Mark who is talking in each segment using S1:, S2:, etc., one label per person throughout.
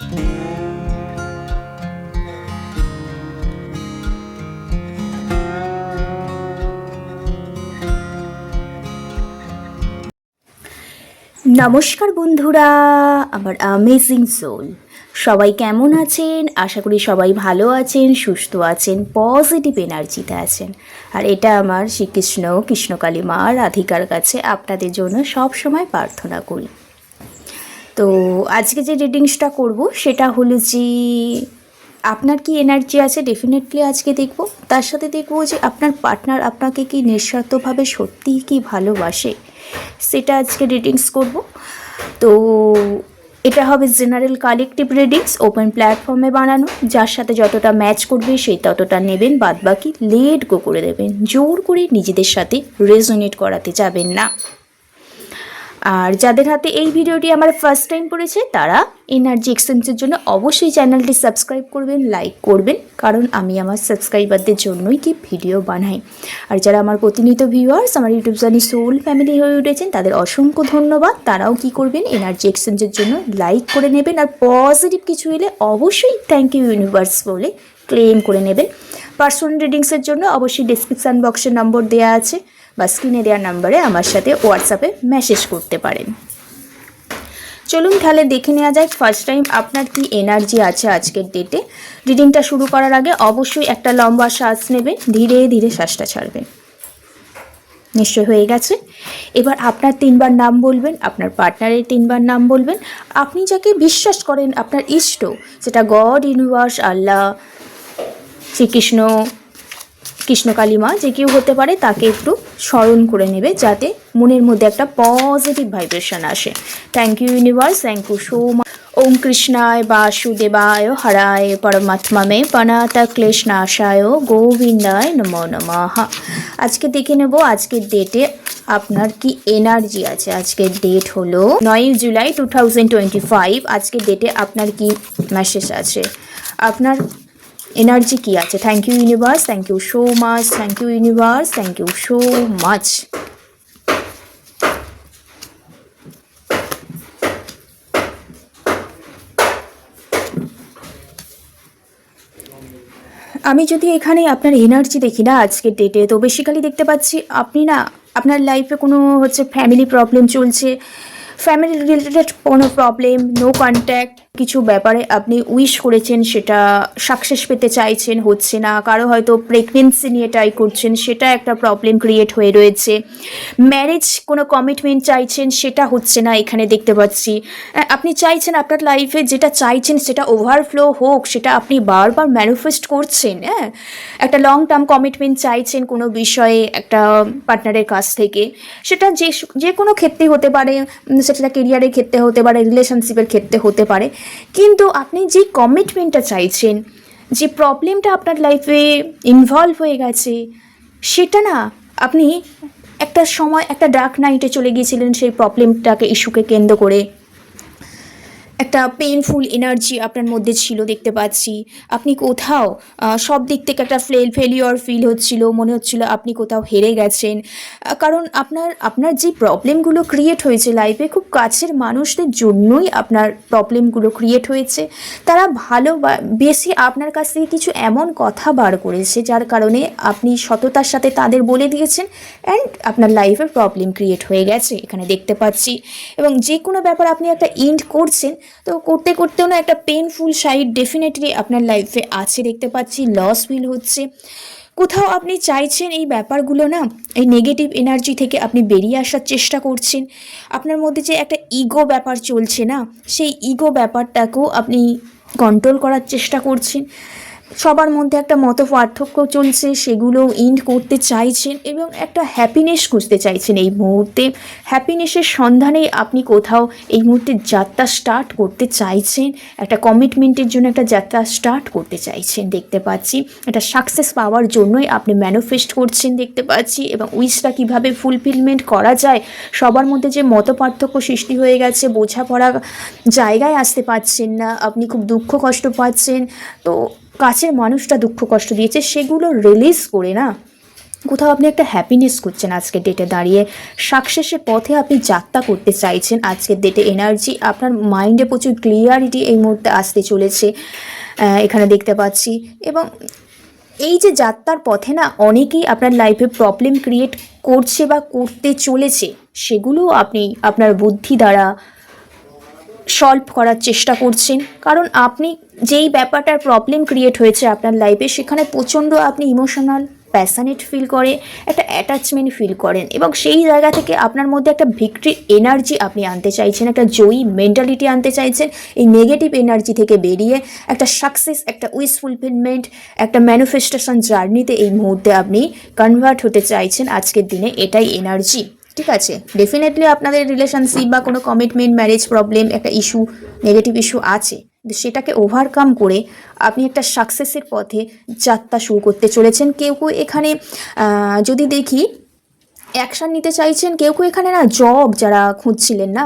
S1: নমস্কার বন্ধুরা, আমার অ্যামেজিং সোল সবাই কেমন আছেন? আশা করি সবাই ভালো আছেন, সুস্থ আছেন, পজিটিভ এনার্জিতে আছেন। আর এটা আমার শ্রীকৃষ্ণ কৃষ্ণকালী মা রাধিকার কাছে আপনাদের জন্য সব সময় প্রার্থনা করি। তো আজকে যে রিডিংসটা করব সেটা হলো যে আপনার কি এনার্জি আছে ডেফিনেটলি আজকে দেখব। তার সাথে দেখব যে আপনার পার্টনার আপনাকে কি নিঃস্বার্থভাবে সত্যিই কি ভালোবাসে, সেটা আজকে রিডিংস করব। তো এটা হবে জেনারেল কালেকটিভ রিডিংস, ওপেন প্ল্যাটফর্মে বানানো, যার সাথে যতটা ম্যাচ করবে সেই ততটা নেবেন, বাদ বাকি লেট গো করে দেবেন। জোর করে নিজেদের সাথে রেজোনেট করাতে যাবেন না। আর যাদের হাতে এই ভিডিওটি আমার ফার্স্ট টাইম পড়েছে তারা এনার্জি এক্সচেঞ্জের জন্য অবশ্যই চ্যানেলটি সাবস্ক্রাইব করবেন, লাইক করবেন, কারণ আমি আমার সাবস্ক্রাইবারদের জন্যই কি ভিডিও বানাই। আর যারা আমার প্রতিনিয়ত ভিউয়ার্স আমার ইউটিউব চ্যানেল সোল ফ্যামিলি হয়ে উঠেছেন তাদের অসংখ্য ধন্যবাদ। তারাও কি করবেন, এনার্জি এক্সচেঞ্জের জন্য লাইক করে নেবেন, আর পজিটিভ কিছু এলে অবশ্যই থ্যাংক ইউ ইউনিভার্স বলে ক্লেম করে নেবেন। পার্সোনাল রিডিংসের জন্য অবশ্যই ডেসক্রিপশান বক্সে নম্বর দেওয়া আছে বা স্ক্রিনে দেওয়ার নাম্বারে আমার সাথে হোয়াটসঅ্যাপে মেসেজ করতে পারেন। চলুন তাহলে দেখে নেওয়া যায় ফার্স্ট টাইম আপনার কি এনার্জি আছে আজকের ডেটে। রিডিংটা শুরু করার আগে অবশ্যই একটা লম্বা শ্বাস নেবেন, ধীরে ধীরে শ্বাসটা ছাড়বেন। নিশ্চয় হয়ে গেছে। এবার আপনার 3বার নাম বলবেন, আপনার পার্টনারের 3বার নাম বলবেন। আপনি যাকে বিশ্বাস করেন, আপনার ইষ্ট, সেটা গড, ইউনিভার্স, আল্লাহ, শ্রীকৃষ্ণ, কৃষ্ণকালী মা, যে কেউ হতে পারে, তাকে একটু স্মরণ করে নেবে যাতে মনের মধ্যে একটা পজিটিভ ভাইব্রেশন আসে। Thank you universe, thank you so much. ওম কৃষ্ণায় বাসুদেবায় হরায় পরমাত্মা পনাতা ক্লেশনাশায় গোবিন্দায় নমো নমঃ। আজকে দেখে নেব আজকের ডেটে আপনার কি এনার্জি আছে। আজকের ডেট হলো 9 জুলাই 2025। আজকের ডেটে আপনার কি মেসেজ আছে, আপনার এনার্জি কি আছে। Thank you universe, thank you so much, thank you universe, thank you so much. আমি যদি এখানে আপনার এনার্জি দেখি না আজকের ডেটে, তো বেসিক্যালি দেখতে পাচ্ছি আপনি না, আপনার লাইফে কোনো ফ্যামিলি প্রবলেম চলছে, ফ্যামিলি রিলেটেড কোনো প্রবলেম, নো কন্ট্যাক্ট, কিছু ব্যাপারে আপনি উইশ করেছেন, সেটা সাকসেস পেতে চাইছেন, হচ্ছে না। কারো হয়তো প্রেগনেন্সি নিয়ে ট্রাই করছেন, সেটা একটা প্রবলেম ক্রিয়েট হয়ে রয়েছে। ম্যারেজ কোনো কমিটমেন্ট চাইছেন, সেটা হচ্ছে না এখানে দেখতে পাচ্ছি। আপনি চাইছেন আপনার লাইফে যেটা চাইছেন সেটা ওভারফ্লো হোক, সেটা আপনি বারবার ম্যানিফেস্ট করছেন। একটা লং টার্ম কমিটমেন্ট চাইছেন কোনো বিষয়ে একটা পার্টনারের কাছ থেকে, সেটা যে কোনো ক্ষেত্রে হতে পারে, সেটা কেরিয়ারের ক্ষেত্রে হতে পারে, রিলেশনশিপের ক্ষেত্রে হতে পারে। কিন্তু আপনি যে কমিটমেন্টটা চাইছেন, যে প্রবলেমটা আপনার লাইফে ইনভলভ হয়ে গেছে, সেটা না আপনি একটা সময় একটা ডার্ক নাইটে চলে গিয়েছিলেন সেই প্রবলেমটাকে, ইস্যুকে কেন্দ্র করে একটা পেইনফুল এনার্জি আপনার মধ্যে ছিল দেখতে পাচ্ছি। আপনি কোথাও সব দিক থেকে একটা ফেলিওর ফিল হচ্ছিল, মনে হচ্ছিল আপনি কোথাও হেরে গেছেন। কারণ আপনার যে প্রবলেমগুলো ক্রিয়েট হয়েছে লাইফে, খুব কাছের মানুষদের জন্যই আপনার প্রবলেমগুলো ক্রিয়েট হয়েছে। তারা বেশি আপনার কাছ থেকে কিছু এমন কথা বার করেছে যার কারণে আপনি সততার সাথে তাদের বলে দিয়েছেন, অ্যান্ড আপনার লাইফে প্রবলেম ক্রিয়েট হয়ে গেছে এখানে দেখতে পাচ্ছি। এবং যে কোনো ব্যাপার আপনি একটা এন্ড করছেন, তো করতে করতেও না একটা পেনফুল সাইড ডেফিনেটলি আপনার লাইফে আছে দেখতে পাচ্ছি। লস ফিল হচ্ছে, কোথাও আপনি চাইছেন এই ব্যাপারগুলো না, এই নেগেটিভ এনার্জি থেকে আপনি বেরিয়ে আসার চেষ্টা করছেন। আপনার মধ্যে যে একটা ইগো ব্যাপার চলছে না, সেই ইগো ব্যাপারটাকেও আপনি কন্ট্রোল করার চেষ্টা করছেন। সবার মধ্যে একটা মত পার্থক্য চলছে, সেগুলো এন্ড করতে চাইছেন এবং একটা হ্যাপিনেস খুঁজতে চাইছেন এই মুহূর্তে। হ্যাপিনেসের সন্ধানে আপনি কোথাও এই মুহূর্তে যাত্রা স্টার্ট করতে চাইছেন, একটা কমিটমেন্টের জন্য একটা যাত্রা স্টার্ট করতে চাইছেন দেখতে পাচ্ছি। এটা সাকসেস পাওয়ার জন্যই আপনি ম্যানিফেস্ট করছেন দেখতে পাচ্ছি। এবং উইশটা কীভাবে ফুলফিলমেন্ট করা যায়, সবার মধ্যে যে মত পার্থক্য সৃষ্টি হয়ে গেছে, বোঝাপড়া জায়গায় আসতে পারছেন না, আপনি খুব দুঃখ কষ্ট পাচ্ছেন, তো কাছের মানুষটা দুঃখ কষ্ট দিয়েছে, সেগুলো রিলিজ করে না কোথাও আপনি একটা হ্যাপিনেস করছেন আজকের ডেটে দাঁড়িয়ে, সাকসেসের পথে আপনি যাত্রা করতে চাইছেন আজকের ডেটে। এনার্জি আপনার মাইন্ডে প্রচুর ক্লিয়ারিটি এই মুহূর্তে আসতে চলেছে এখানে দেখতে পাচ্ছি। এবং এই যে যাত্রার পথে না অনেকেই আপনার লাইফে প্রবলেম ক্রিয়েট করছে বা করতে চলেছে, সেগুলো আপনি আপনার বুদ্ধি দ্বারা সলভ করার চেষ্টা করছেন। কারণ আপনি যেই ব্যাপারটার প্রবলেম ক্রিয়েট হয়েছে আপনার লাইফে, সেখানে প্রচণ্ড আপনি ইমোশনাল প্যাশনেট ফিল করে, একটা অ্যাটাচমেন্ট ফিল করেন, এবং সেই জায়গা থেকে আপনার মধ্যে একটা ভিক্টরি এনার্জি আপনি আনতে চাইছেন, একটা জয়ী মেন্টালিটি আনতে চাইছেন। এই নেগেটিভ এনার্জি থেকে বেরিয়ে একটা সাকসেস, একটা উইশ ফুলফিলমেন্ট, একটা ম্যানিফেস্টেশন জার্নিতে এই মুহূর্তে আপনি কনভার্ট হতে চাইছেন আজকের দিনে। এটাই এনার্জি, ঠিক আছে। ডেফিনেটলি আপনাদের রিলেশনশিপ বা কোনো কমিটমেন্ট, ম্যারেজ প্রবলেম, একটা ইস্যু, নেগেটিভ ইস্যু আছে, সেটাকে ওভারকাম করে আপনি একটা সাকসেসের পথে যাত্রা শুরু করতে চলেছেন। কেউ কেউ এখানে যদি দেখি অ্যাকশান নিতে চাইছেন, কেউ কেউ এখানে না জব যারা খুঁজছিলেন না,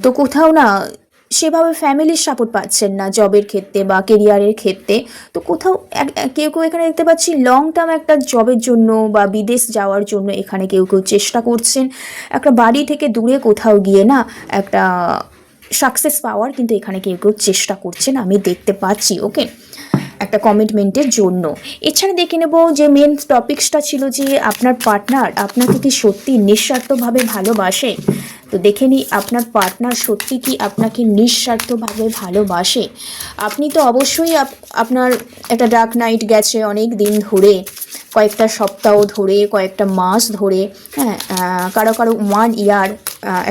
S1: তো কোথাও না সেভাবে ফ্যামিলির সাপোর্ট পাচ্ছেন না জবের ক্ষেত্রে বা কেরিয়ারের ক্ষেত্রে, তো কোথাও কেউ কেউ এখানে দেখতে পাচ্ছি লং টার্ম একটা জবের জন্য বা বিদেশ যাওয়ার জন্য এখানে কেউ কেউ চেষ্টা করছেন। একটা বাড়ি থেকে দূরে কোথাও গিয়ে না একটা সাকসেস পাওয়ার কিন্তু এখানে কেউ কেউ চেষ্টা করছেন, আমি দেখতে পাচ্ছি। ওকে, একটা কমিটমেন্টের জন্য। এছাড়া দেখে নেব যে মেন টপিক্সটা ছিল যে আপনার পার্টনার আপনাকে কি সত্যি নিঃস্বার্থভাবে ভালোবাসে। তো দেখে নিই আপনার পার্টনার সত্যি কি আপনাকে নিঃস্বার্থভাবে ভালোবাসে। আপনি তো অবশ্যই আপনার একটা ডার্ক নাইট গেছে অনেক দিন ধরে, কয়েকটা সপ্তাহ ধরে, কয়েকটা মাস ধরে, হ্যাঁ, কারো কারো 1 ইয়ার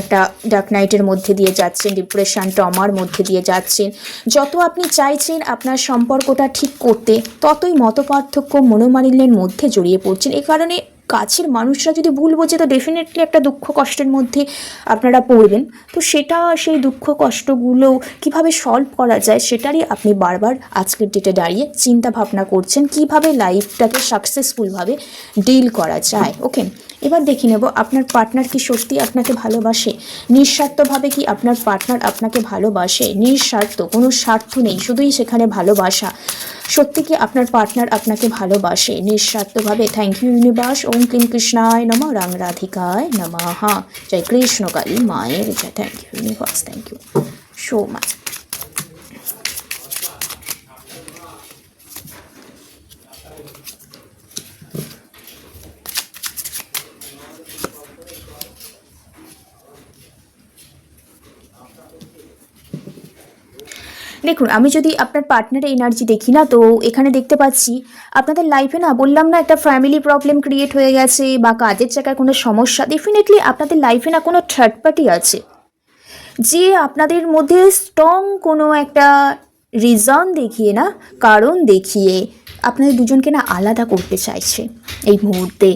S1: একটা ডার্ক নাইটের মধ্যে দিয়ে যাচ্ছেন, ডিপ্রেশন ট্রমার মধ্যে দিয়ে যাচ্ছেন। যত আপনি চাইছেন আপনার সম্পর্কটা ঠিক করতে, ততই মতপার্থক্য, মনোমালিন্যের মধ্যে জড়িয়ে পড়ছেন। এই কারণে কাছের মানুষরা যদি ভুল বোঝে, তো ডেফিনেটলি একটা দুঃখ কষ্টের মধ্যে আপনারা পড়বেন। তো সেই দুঃখ কষ্টগুলো কিভাবে সলভ করা যায়, সেটারই আপনি বারবার আজকের ডেটে দাঁড়িয়ে চিন্তা ভাবনা করছেন, কিভাবে লাইফটাকে সাকসেসফুলভাবে ডিল করা যায়। ওকে, এবার দেখে নেব আপনার পার্টনার কি সত্যি আপনাকে ভালোবাসে। নিঃস্বার্থভাবে কি আপনার পার্টনার আপনাকে ভালোবাসে? নিঃস্বার্থ, কোনো স্বার্থ নেই, শুধুই সেখানে ভালোবাসা। সত্যি কি আপনার পার্টনার আপনাকে ভালোবাসে নিঃস্বার্থভাবে? Thank you universe. ওম ক্লিং কৃষ্ণায় নমঃ, রাং রাধিকায় নমঃ। জয় কৃষ্ণ কালী মায়ের জয়। Thank you universe, thank you so much. দেখুন, আমি যদি আপনার পার্টনারের এনার্জি দেখি না, তো এখানে দেখতে পাচ্ছি আপনাদের লাইফে না, বললাম না একটা ফ্যামিলি প্রবলেম ক্রিয়েট হয়ে গেছে বা কাজের জায়গায় কোনো সমস্যা। ডেফিনেটলি আপনাদের লাইফে না কোনো থার্ড পার্টি আছে, যে আপনাদের মধ্যে স্ট্রং কোনো একটা রিজন দেখিয়ে না, কারণ দেখিয়ে আপনাদের দুজনকে না আলাদা করতে চাইছে এই মুহূর্তে।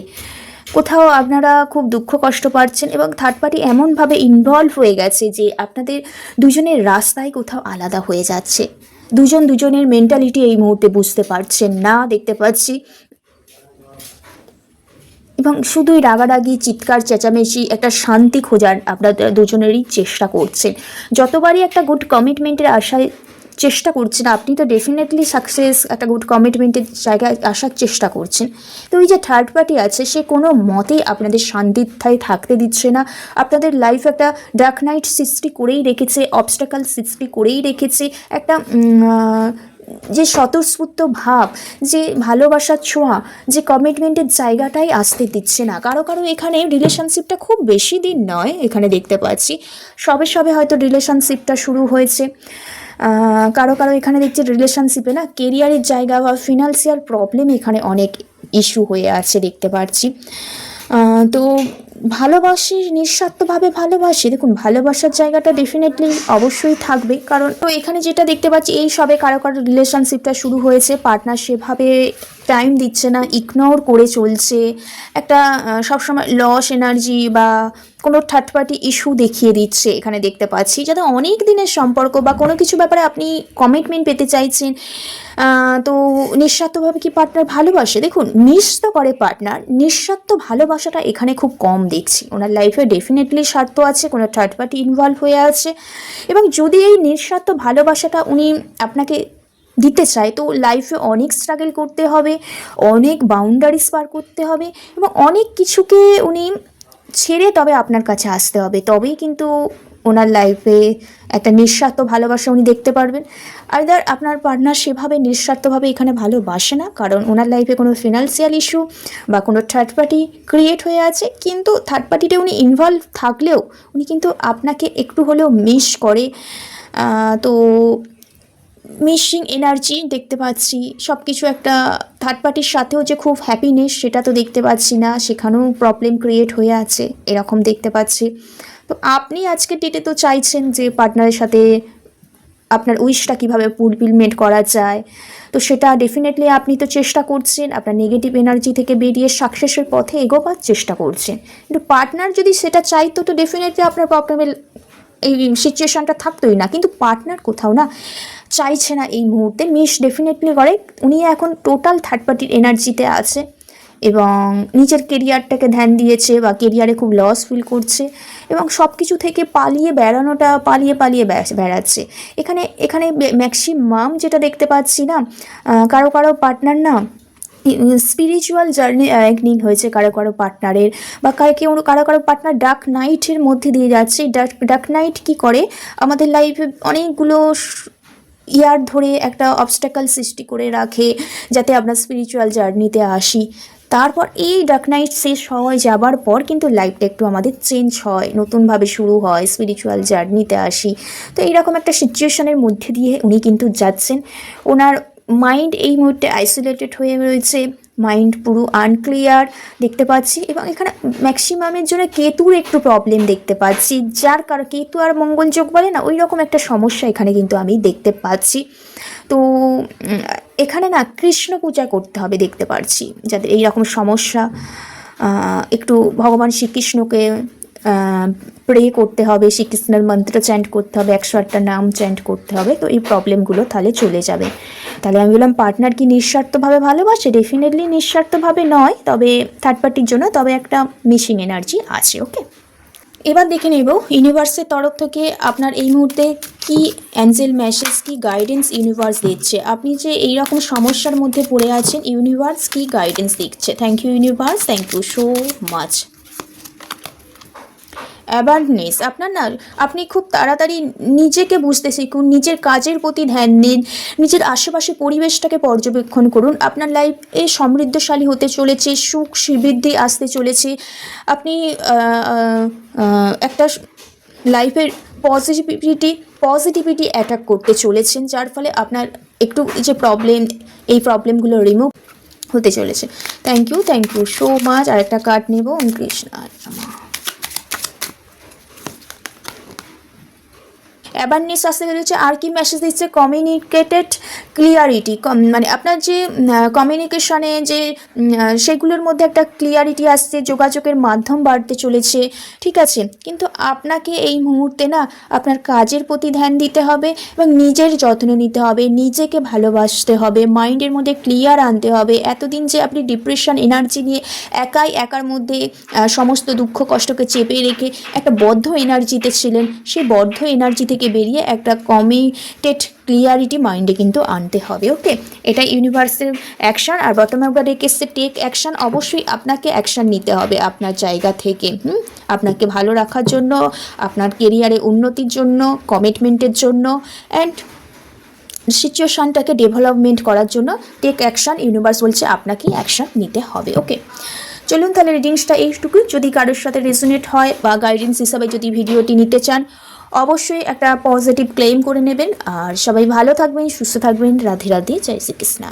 S1: কোথাও আপনারা খুব দুঃখ কষ্ট পাচ্ছেন এবং থার্ড পার্টি এমনভাবে ইনভলভ হয়ে গেছে যে আপনাদের দুজনের রাস্তায় কোথাও আলাদা হয়ে যাচ্ছে। দুজনের মেন্টালিটি এই মুহূর্তে বুঝতে পারছেন না, দেখতে পাচ্ছি। এবং শুধুই রাগারাগি, চিৎকার চেঁচামেচি, একটা শান্তি খোঁজার আপনাদের দুজনেরই চেষ্টা করছেন। যতবারই একটা গুড কমিটমেন্টের আশায় চেষ্টা করছেন, আপনি তো ডেফিনেটলি সাকসেস, একটা গুড কমিটমেন্টের জায়গায় আসার চেষ্টা করছেন। তো এই যে থার্ড পার্টি আছে, সে কোনো মতেই আপনাদের শান্তির থাকতে দিচ্ছে না। আপনাদের লাইফ একটা ডার্ক নাইট সৃষ্টি করেই রেখেছে, অবস্টাকল সৃষ্টি করেই রেখেছে। একটা যে স্বতঃস্ফূর্ত ভাব, যে ভালোবাসার ছোঁয়া, যে কমিটমেন্টের জায়গাটাই আসতে দিচ্ছে না। কারো কারো এখানে রিলেশনশিপটা খুব বেশি দিন নয়, এখানে দেখতে পাচ্ছি সবে সবে হয়তো রিলেশনশিপটা শুরু হয়েছে। কারো কারো এখানে দেখছি রিলেশনশিপে না কেরিয়ারের জায়গা বা ফিনান্সিয়াল প্রবলেম এখানে অনেক ইস্যু হয়ে আছে দেখতে পাচ্ছি। তো ভালোবাসি, নিঃস্বার্থভাবে ভালোবাসি। দেখুন, ভালোবাসার জায়গাটা ডেফিনেটলি অবশ্যই থাকবে, কারণ তো এখানে যেটা দেখতে পাচ্ছি, এই সবে কারো কারো রিলেশনশিপটা শুরু হয়েছে, পার্টনার সেভাবে টাইম দিচ্ছে না, ইগনোর করে চলছে, একটা সবসময় লস এনার্জি বা কোনো থার্ড পার্টি ইস্যু দেখিয়ে দিচ্ছে এখানে দেখতে পাচ্ছি। যাতে অনেক দিনের সম্পর্ক বা কোনো কিছু ব্যাপারে আপনি কমিটমেন্ট পেতে চাইছেন, তো নিঃস্বার্থভাবে কি পার্টনার ভালোবাসে? দেখুন, মিস তো করে পার্টনার, নিঃস্বার্থ ভালোবাসাটা এখানে খুব কম দেখছি। ওনার লাইফে ডেফিনেটলি স্বার্থ আছে, কোনো থার্ড পার্টি ইনভলভ হয়ে আছে। এবং যদি এই নিঃস্বার্থ ভালোবাসাটা উনি আপনাকে দিতে চায়, তো লাইফে অনেক স্ট্রাগল করতে হবে, অনেক বাউন্ডারিজ পার করতে হবে এবং অনেক কিছুকে উনি ছেড়ে তবে আপনার কাছে আসতে হবে, তবেই কিন্তু ওনার লাইফে একটা নিঃস্বার্থ ভালোবাসা উনি দেখতে পারবেন। আইদার আপনার পার্টনার সেভাবে নিঃস্বার্থভাবে এখানে ভালোবাসে না, কারণ ওনার লাইফে কোনো ফিনান্সিয়াল ইস্যু বা কোনো থার্ড পার্টি ক্রিয়েট হয়ে আছে, কিন্তু থার্ড পার্টিতে উনি ইনভলভ থাকলেও উনি কিন্তু আপনাকে একটু হলেও মিস করে। তো মিসিং এনার্জি দেখতে পাচ্ছি, সব কিছু একটা থার্ড পার্টির সাথেও যে খুব হ্যাপিনেস সেটা তো দেখতে পাচ্ছি না, সেখানেও প্রবলেম ক্রিয়েট হয়ে আছে এরকম দেখতে পাচ্ছি। তো আপনি আজকে ডেটে তো চাইছেন যে পার্টনারের সাথে আপনার উইশটা কীভাবে ফুলফিলমেন্ট করা যায়, তো সেটা ডেফিনেটলি আপনি তো চেষ্টা করছেন, আপনার নেগেটিভ এনার্জি থেকে বেরিয়ে সাকসেসের পথে এগোবার চেষ্টা করছেন। কিন্তু পার্টনার যদি সেটা চাইতো তো ডেফিনেটলি আপনার প্রবলেমের এই সিচুয়েশানটা থাকতোই না, কিন্তু পার্টনার কোথাও না চাইছে না এই মুহূর্তে, মিস ডেফিনেটলি করে উনি এখন টোটাল থার্ড পার্টির এনার্জিতে আছে এবং নিজের কেরিয়ারটাকে ধ্যান দিয়েছে বা কেরিয়ারে খুব লস ফিল করছে এবং সব কিছু থেকে পালিয়ে বেড়াচ্ছে। এখানে এখানে ম্যাক্সিমাম যেটা দেখতে পাচ্ছি না, কারো পার্টনার না স্পিরিচুয়াল জার্নি অ্যাওয়েকনিং হয়েছে কারো পার্টনারের, বা কারো পার্টনার ডার্ক নাইটের মধ্যে দিয়ে যাচ্ছে। ডার্ক নাইট কী করে, আমাদের লাইফে অনেকগুলো ইয়ার ধরে একটা অবস্টাকল সৃষ্টি করে রাখে যাতে আমরা স্পিরিচুয়াল জার্নিতে আসি। তারপর এই ডার্ক নাইট শেষ হয়ে যাবার পর কিন্তু লাইফটা একটু আমাদের চেঞ্জ হয়, নতুনভাবে শুরু হয়, স্পিরিচুয়াল জার্নিতে আসি। তো এইরকম একটা সিচুয়েশনের মধ্যে দিয়ে উনি কিন্তু যাচ্ছেন। ওনার মাইন্ড এই মুহূর্তে আইসোলেটেড হয়ে রয়েছে, মাইন্ড পুরো আনক্লিয়ার দেখতে পাচ্ছি এবং এখানে ম্যাক্সিমামের জন্য কেতুর একটু প্রবলেম দেখতে পাচ্ছি, যার কারণ কেতু আর মঙ্গল যোগ বলে না, ওই রকম একটা সমস্যা এখানে কিন্তু আমি দেখতে পাচ্ছি। তো এখানে না কৃষ্ণ পূজা করতে হবে দেখতে পাচ্ছি, যাদের এইরকম সমস্যা, একটু ভগবান শ্রীকৃষ্ণকে প্রে করতে হবে, শ্রীকৃষ্ণের মন্ত্র চ্যান্ট করতে হবে, 108টা নাম চ্যান্ট করতে হবে, তো এই প্রবলেমগুলো তাহলে চলে যাবে। তাহলে আমি বললাম পার্টনার কি নিঃস্বার্থভাবে ভালোবাসে? ডেফিনেটলি নিঃস্বার্থভাবে নয়, তবে থার্ড পার্টির জন্য তবে একটা মিসিং এনার্জি আছে। ওকে, এবার দেখে নেব ইউনিভার্সের তরফ থেকে আপনার এই মুহূর্তে কি অ্যাঞ্জেল মেসেজ, কি গাইডেন্স ইউনিভার্স দিচ্ছে। আপনি যে এইরকম সমস্যার মধ্যে পড়ে আছেন, ইউনিভার্স কি গাইডেন্স দিচ্ছে। Thank you universe, thank you so much. Abundance, আপনার না আপনি খুব তাড়াতাড়ি নিজেকে বুঝতে শিখুন, নিজের কাজের প্রতি ধ্যান দিন, নিজের আশেপাশে পরিবেশটাকে পর্যবেক্ষণ করুন। আপনার লাইফ সমৃদ্ধশালী হতে চলেছে, সুখ সমৃদ্ধি আসতে চলেছে। আপনি একটা লাইফের পজিটিভিটি অ্যাটাক করতে চলেছেন, যার ফলে আপনার একটু যে এই প্রবলেমগুলো রিমুভ হতে চলেছে। Thank you so much. আর একটা কার্ড নেব। কৃষ্ণ অ্যাবান্ডনেস আসতে চলেছে। আর কি মেসেজ দিচ্ছে? কমিউনিকেটেড ক্লিয়ারিটি, মানে আপনার যে কমিউনিকেশনে যে সেগুলোর মধ্যে একটা ক্লিয়ারিটি আসছে, যোগাযোগের মাধ্যম বাড়তে চলেছে, ঠিক আছে। কিন্তু আপনাকে এই মুহূর্তে না আপনার কাজের প্রতি ধ্যান দিতে হবে এবং নিজের যত্ন নিতে হবে, নিজেকে ভালোবাসতে হবে, মাইন্ডের মধ্যে ক্লিয়ার আনতে হবে। এতদিন যে আপনি ডিপ্রেশন এনার্জি নিয়ে একার মধ্যে সমস্ত দুঃখ কষ্টকে চেপে রেখে একটা বদ্ধ এনার্জিতে ছিলেন, সেই বদ্ধ এনার্জি থেকে বেরিয়ে একটা কমিটেড ক্লিয়ারিটি মাইন্ডে কিন্তু আনতে হবে। ওকে, এটা ইউনিভার্সাল অ্যাকশান। আর বর্তমানে একবার রেখেছে টেক অ্যাকশান। অবশ্যই আপনাকে অ্যাকশান নিতে হবে আপনার জায়গা থেকে, আপনাকে ভালো রাখার জন্য, আপনার কেরিয়ারে উন্নতির জন্য, কমিটমেন্টের জন্য অ্যান্ড সিচুয়েশানটাকে ডেভেলপমেন্ট করার জন্য টেক অ্যাকশান। ইউনিভার্স বলছে আপনাকে অ্যাকশান নিতে হবে। ওকে, চলুন তাহলে রিডিংসটা এইটুকুই। যদি কারোর সাথে রেজোনেট হয় বা গাইডেন্স হিসাবে যদি ভিডিওটি নিতে চান, অবশ্যই একটা পজিটিভ ক্লেম করে নেবেন। আর সবাই ভালো থাকবেন, সুস্থ থাকবেন। রাধে রাধে, জয় শ্রীকৃষ্ণ।